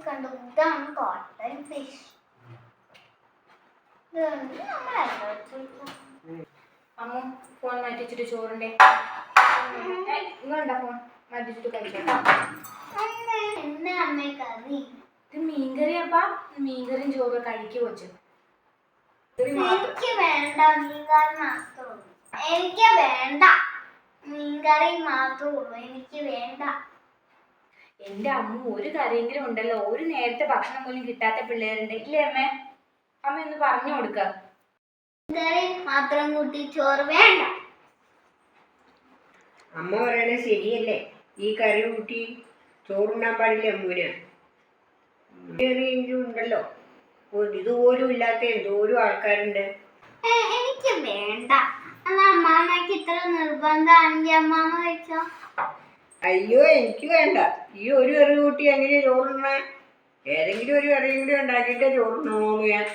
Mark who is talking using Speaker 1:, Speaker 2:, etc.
Speaker 1: കണ്ടു, ഇതാണ് cotton fish.
Speaker 2: അമ്മ ഫോൺ മാറ്റിച്ചിട്ട് ചോറിന്റെ ഇങ്ങോട്ടാ ഫോൺ മാറ്റിച്ചിട്ട് കഴിച്ചോട്ടാ.
Speaker 1: എന്താ അമ്മ കറി?
Speaker 2: ഇത് മീൻകറിയാപ്പാ. മീൻകറിയും ചോറ് കഴിക്കു വെച്ചു.
Speaker 1: എനിക്ക് വേണ്ട, മീൻകറി മാത്രമേ ഉള്ളൂ. എനിക്ക് വേണ്ട, മീൻകറി മാത്രമേ ഉള്ളൂ. എനിക്ക് വേണ്ട.
Speaker 2: എന്റെ അമ്മ ഒരു കറിയെങ്കിലും ഉണ്ടല്ലോ. ഒരു നേരത്തെ ഭക്ഷണം പോലും കിട്ടാത്ത പിള്ളേരുണ്ട് ഇല്ലേ അമ്മേ? അമ്മ ഒന്ന് പറഞ്ഞു കൊടുക്ക.
Speaker 1: മീൻകറി മാത്രം കൂട്ടി ചോറ് വേണ്ട.
Speaker 3: അമ്മ പറയണത് ശരിയല്ലേ? ഈ കറി കൂട്ടി ചോറുണ്ണാൻ പാടില്ല അമ്മൂന്. കറിയെങ്കിലും ഉണ്ടല്ലോ. ഇതുപോലും ഇല്ലാത്ത എന്തോരം ആൾക്കാരുണ്ട്.
Speaker 1: എനിക്ക് വേണ്ട. എന്നാ അമ്മാമ്മക്ക് ഇത്ര നിർബന്ധമാണെങ്കിൽ അമ്മാമ്മ കഴിച്ചോ.
Speaker 3: അയ്യോ എനിക്ക് വേണ്ട. ഈ ഒരു കറി കൂട്ടി എങ്ങനെ ചോറുണ്ണ? ഏതെങ്കിലും ഒരു കറിയും കൂടി ഉണ്ടാക്കിയിട്ട് ചോറുണ്ണോന്ന് ഞാൻ.